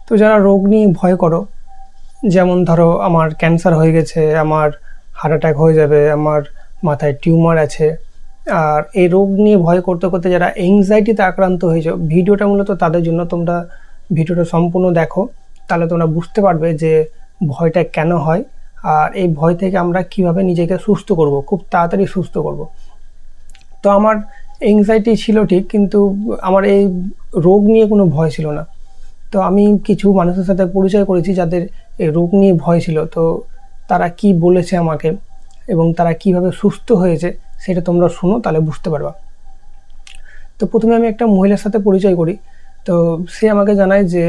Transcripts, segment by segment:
তো যারা রোগ নিয়ে ভয় করো, যেমন ধরো আমার ক্যান্সার হয়ে গেছে, আমার হার্ট অ্যাটাক হয়ে যাবে, আমার মাথায় টিউমার আছে, আর এই রোগ নিয়ে ভয় করতে করতে যারা এংজাইটিতে আক্রান্ত হয়েছে, ভিডিওটা মূলত তাদের জন্য। তোমরা ভিডিওটা সম্পূর্ণ দেখো, তাহলে তোমরা বুঝতে পারবে যে ভয়টা কেন হয়, আর এই ভয় থেকে আমরা কিভাবে নিজেকে সুস্থ করব, খুব তাড়াতাড়ি সুস্থ করব। তো আমার এংজাইটি ছিল ঠিক, কিন্তু আমার এই রোগ নিয়ে কোনো ভয় ছিল না। তো আমি কিছু মানুষের সাথে পরিচয় করেছি যাদের এই রোগ নিয়ে ভয় ছিল, তো তারা কি বলেছে আমাকে এবং তারা কিভাবে সুস্থ হয়েছে সেটা তোমরা শোনো, তাহলে বুঝতে পারবা। তো প্রথমে আমি একটা মহিলার সাথে পরিচয় করি। তো সে আমাকে জানায় যে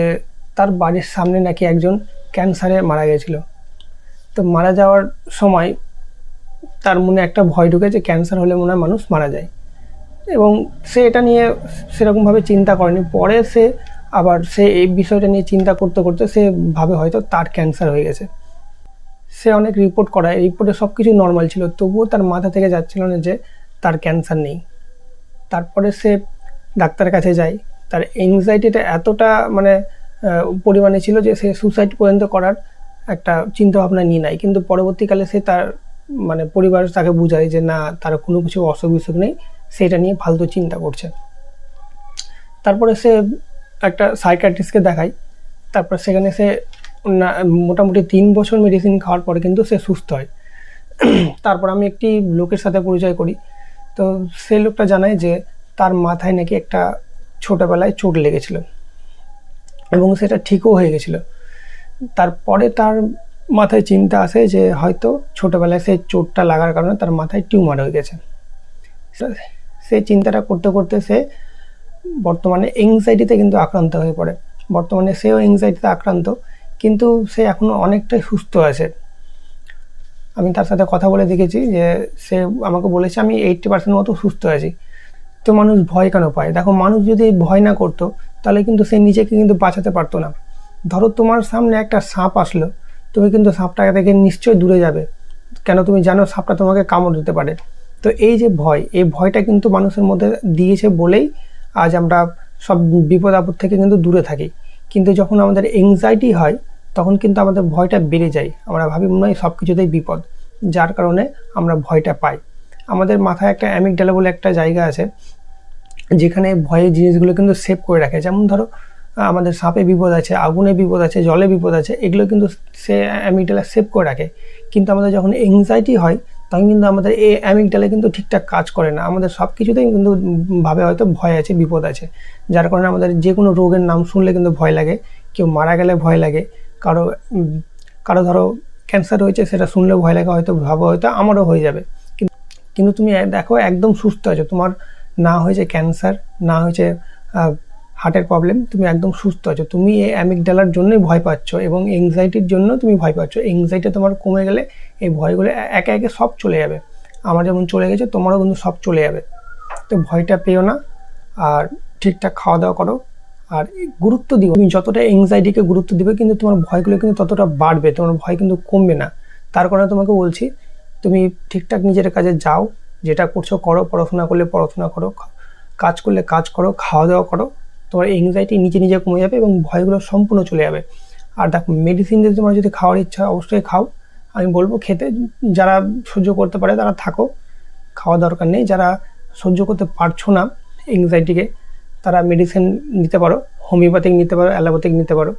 তার বাড়ির সামনে নাকি একজন ক্যান্সারে মারা গেছিল। তো মারা যাওয়ার সময় তার মনে একটা ভয় ঢুকে যে ক্যান্সার হলে মনে হয় মানুষ মারা যায়, এবং সে এটা নিয়ে সেরকমভাবে চিন্তা করেনি। পরে সে এই বিষয়টা নিয়ে চিন্তা করতে করতে সে ভাবে হয়তো তার ক্যান্সার হয়ে গেছে। সে অনেক রিপোর্ট করায়, রিপোর্টে সব কিছু নর্মাল ছিল, তবুও তার মাথা থেকে যাচ্ছিল না যে তার ক্যান্সার নেই। তারপরে সে ডাক্তারের কাছে যায়। তার এংজাইটিটা এতটা পরিমাণে ছিল যে সে সুসাইড পর্যন্ত করার একটা চিন্তাভাবনা নিয়ে নেয়। কিন্তু পরবর্তীকালে সে তার পরিবার তাকে বুঝায় যে না, তার কোনো কিছু অসুখ বিসুখ নেই, সেটা নিয়ে ফালতু চিন্তা করছে। তারপরে সে একটা সাইকিয়াট্রিস্টকে দেখায়। তারপর সেখানে সে মোটামুটি 3 বছর মেডিসিন খাওয়ার পরে কিন্তু সে সুস্থ হয়। তারপর আমি একটি লোকের সাথে পরিচয় করি। তো সে লোকটা জানায় যে তার মাথায় নাকি একটা ছোটোবেলায় চোট লেগেছিল এবং সেটা ঠিকও হয়ে গেছিল। তারপরে তার মাথায় চিন্তা আসে যে হয়তো ছোটোবেলায় সে চোটটা লাগার কারণে তার মাথায় টিউমার হয়ে গেছে। সে চিন্তাটা করতে করতে সে বর্তমানে এংজাইটিতে কিন্তু আক্রান্ত হয়ে পড়ে। বর্তমানে সেও এংজাইটিতে আক্রান্ত, কিন্তু সে এখনও অনেকটাই সুস্থ আছে। আমি তার সাথে কথা বলে দেখেছি যে সে আমাকে বলেছে আমি 80% মতো সুস্থ আছি। তো মানুষ ভয় কেন পায়? দেখো, মানুষ যদি ভয় না করতো তাহলে কিন্তু সে নিজেকে কিন্তু বাঁচাতে পারতো না। ধরো তোমার সামনে একটা সাপ আসলো, তুমি কিন্তু সাপটা থেকে নিশ্চয়ই দূরে যাবে, কেন তুমি জানো সাপটা তোমাকে কামড় দিতে পারে। তো এই যে ভয়, এই ভয়টা কিন্তু মানুষের মধ্যে দিয়েছে বলেই আজ আমরা সব বিপদ আপদ থেকে কিন্তু দূরে থাকি। কিন্তু যখন আমাদের এংজাইটি হয় তখন কিন্তু আমাদের ভয়টা বেড়ে যায়। আমরা ভাবি মনে হয় সব কিছুতেই বিপদ, যার কারণে আমরা ভয়টা পাই। আমাদের মাথায় একটা অ্যামিগডালা বলে একটা জায়গা আছে, যেখানে ভয়ের জিনিসগুলো কিন্তু সেভ করে রাখে। যেমন ধরো আমাদের সাপে বিপদ আছে, আগুনে বিপদ আছে, জলে বিপদ আছে, এগুলো কিন্তু সে অ্যামিগডালা সেভ করে রাখে। কিন্তু আমাদের যখন এংজাইটি হয় তখন কিন্তু আমাদের এই অ্যামিগডালা কিন্তু ঠিকঠাক কাজ করে না। আমাদের সব কিছুতেই কিন্তু ভাবে হয়তো ভয় আছে, বিপদ আছে, যার কারণে আমাদের যে কোনো রোগের নাম শুনলে কিন্তু ভয় লাগে। কেউ মারা গেলে ভয় লাগে, কারো ধরো ক্যান্সার হয়েছে সেটা শুনলেও ভয় লাগে, হয়তো ভাবো হয়তো আমারও হয়ে যাবে। কিন্তু তুমি দেখো একদম সুস্থ আছো, তোমার না হয়েছে ক্যান্সার, না হয়েছে হার্টের প্রবলেম, তুমি একদম সুস্থ আছো। তুমি এই অ্যামিগডালার জন্যই ভয় পাচ্ছ এবং এংজাইটির জন্য তুমি ভয় পাচ্ছ। এংজাইটি তোমার কমে গেলে এই ভয়গুলো একে একে সব চলে যাবে। আমার যেমন চলে গেছে, তোমারও কিন্তু সব চলে যাবে। তো ভয়টা পেও না, আর ঠিকঠাক খাওয়া দাওয়া করো, আর গুরুত্ব দিও। তুমি যতটা এংজাইটিকে গুরুত্ব দিবে কিন্তু তোমার ভয়গুলো কিন্তু ততটা বাড়বে, তোমার ভয় কিন্তু কমবে না। তার কারণে তোমাকে বলছি, তুমি ঠিকঠাক নিজের কাজে যাও, যেটা করছো করো, পড়াশোনা করলে পড়াশোনা করো, কাজ করলে কাজ করো, খাওয়া দাওয়া করো, তোমার এংজাইটি নিজে নিজে কমে যাবে এবং ভয়গুলো সম্পূর্ণ চলে যাবে। আর দেখো, মেডিসিন যদি তোমার যদি খাওয়ার ইচ্ছা অবশ্যই খাও, আমি বলবো খেতে। যারা সহ্য করতে পারে তারা থাকো, খাওয়া দরকার নেই। যারা সহ্য করতে পারছো না এংজাইটিকে, তারা মেডিসিন নিতে পারো, হোমিওপ্যাথিক নিতে পারো, অ্যালোপ্যাথিক নিতে পারো।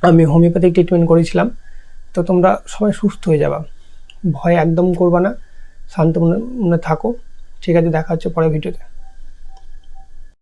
আমি হোমিওপ্যাথিক ট্রিটমেন্ট করেছিলাম। তো তোমরা সবাই সুস্থ হয়ে যাবা, ভয় একদম করবা না, শান্ত মনে থাকো। ঠিক আছে, দেখা হচ্ছে পরের ভিডিওতে।